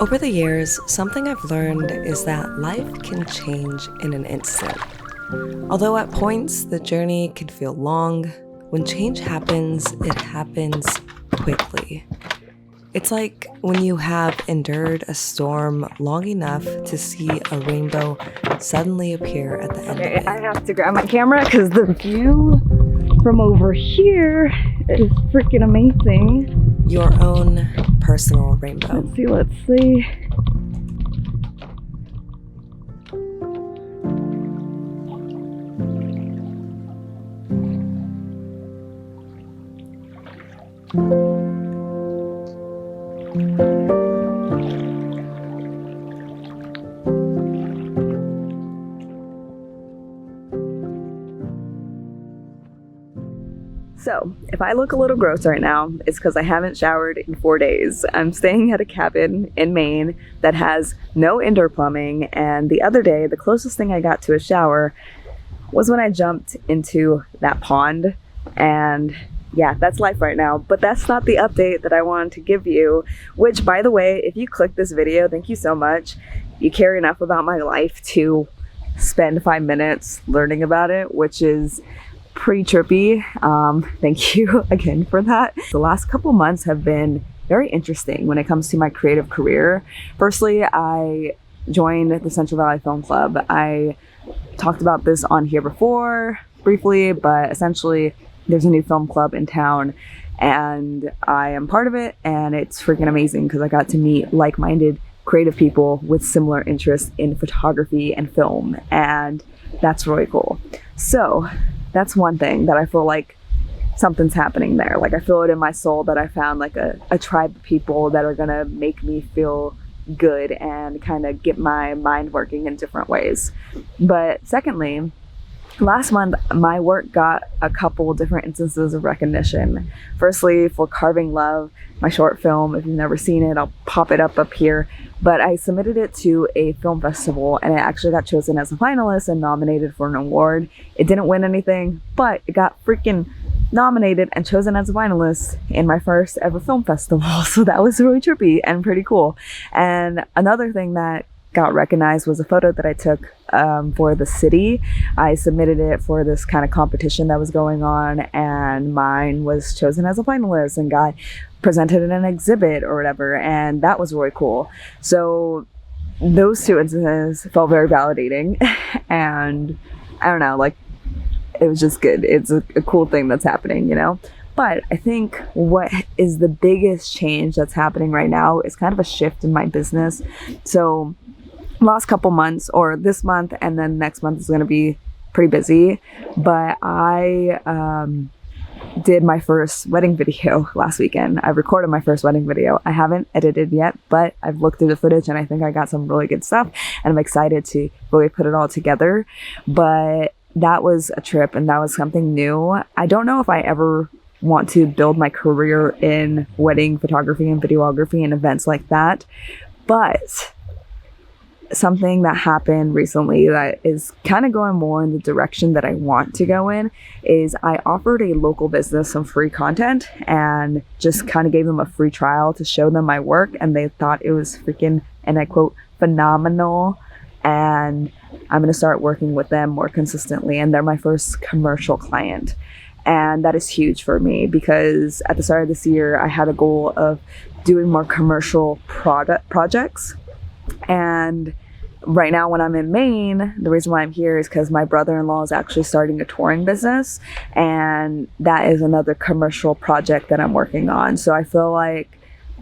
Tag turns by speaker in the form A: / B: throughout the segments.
A: Over the years, something I've learned is that life can change in an instant. Although at points the journey can feel long, when change happens, it happens quickly. It's like when you have endured a storm long enough to see a rainbow suddenly appear at the end of it.
B: I have to grab my camera because the view from over here is freaking amazing.
A: Your own personal rainbow.
B: Let's see. So, if I look a little gross right now, it's because I haven't showered in 4 days. I'm staying at a cabin in Maine that has no indoor plumbing, and the other day, the closest thing I got to a shower was when I jumped into that pond, and yeah, that's life right now. But that's not the update that I wanted to give you, which, by the way, if you click this video, thank you so much. You care enough about my life to spend 5 minutes learning about it, which is pretty trippy. Thank you again for that. The last couple months have been very interesting when it comes to my creative career. Firstly, I joined the Central Valley Film Club. I talked about this on here before briefly, but essentially there's a new film club in town and I am part of it, and it's freaking amazing because I got to meet like-minded creative people with similar interests in photography and film, and that's really cool. So that's one thing that I feel like something's happening there. Like, I feel it in my soul that I found like a tribe of people that are gonna make me feel good and kind of get my mind working in different ways. But secondly, last month my work got a couple different instances of recognition. Firstly, for Carving Love, my short film. If you've never seen it, I'll pop it up here. But I submitted it to a film festival and it actually got chosen as a finalist and nominated for an award. It didn't win anything, but it got freaking nominated and chosen as a finalist in my first ever film festival. So that was really trippy and pretty cool. And another thing that got recognized was a photo that I took for the city. I submitted it for this kind of competition that was going on, and mine was chosen as a finalist and got presented in an exhibit or whatever, and that was really cool. So those two instances felt very validating, and I don't know, like, it was just good. It's a cool thing that's happening, you know? But I think what is the biggest change that's happening right now is kind of a shift in my business. So last couple months, or this month and then next month is going to be pretty busy, but I did my first wedding video last weekend. I recorded my first wedding video. I haven't edited yet, but I've looked through the footage and I think I got some really good stuff, and I'm excited to really put it all together. But that was a trip and that was something new. I don't know if I ever want to build my career in wedding photography and videography and events like that, but something that happened recently that is kind of going more in the direction that I want to go in is I offered a local business some free content and just kind of gave them a free trial to show them my work, and they thought it was freaking, and I quote, phenomenal. And I'm going to start working with them more consistently, and they're my first commercial client. And that is huge for me because at the start of this year I had a goal of doing more commercial projects. And right now when I'm in Maine, the reason why I'm here is because my brother-in-law is actually starting a touring business, and that is another commercial project that I'm working on. So I feel like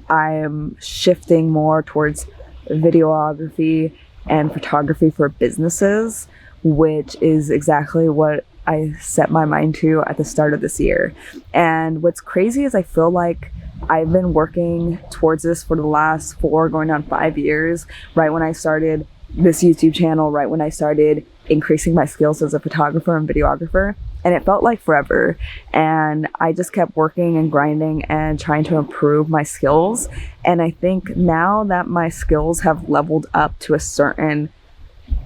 B: I'm shifting more towards videography and photography for businesses, which is exactly what I set my mind to at the start of this year. And what's crazy is I feel like I've been working towards this for the last 4 going on 5 years, right when I started this YouTube channel, right when I started increasing my skills as a photographer and videographer, and it felt like forever. And I just kept working and grinding and trying to improve my skills. And I think now that my skills have leveled up to a certain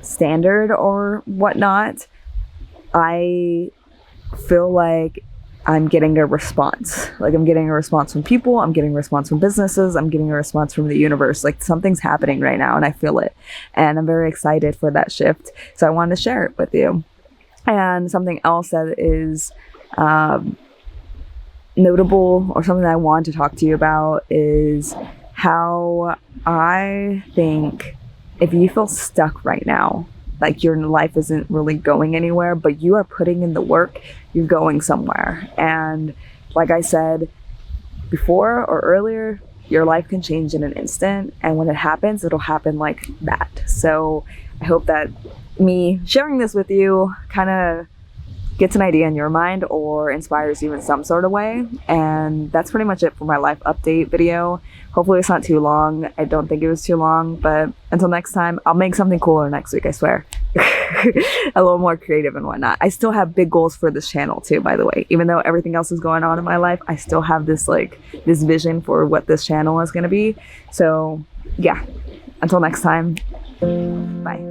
B: standard or whatnot, I feel like I'm getting a response. Like, I'm getting a response from people, I'm getting a response from businesses, I'm getting a response from the universe. Like, something's happening right now and I feel it. And I'm very excited for that shift. So I wanted to share it with you. And something else that is notable, or something that I want to talk to you about, is how I think if you feel stuck right now, like your life isn't really going anywhere, but you are putting in the work, you're going somewhere. And like I said before or earlier, your life can change in an instant. And when it happens, it'll happen like that. So I hope that me sharing this with you kind of gets an idea in your mind or inspires you in some sort of way. And that's pretty much it for my life update video. Hopefully it's not too long. I don't think it was too long, but until next time, I'll make something cooler next week, I swear. A little more creative and whatnot. I still have big goals for this channel too, by the way. Even though everything else is going on in my life, I still have this vision for what this channel is going to be. So yeah, until next time, bye.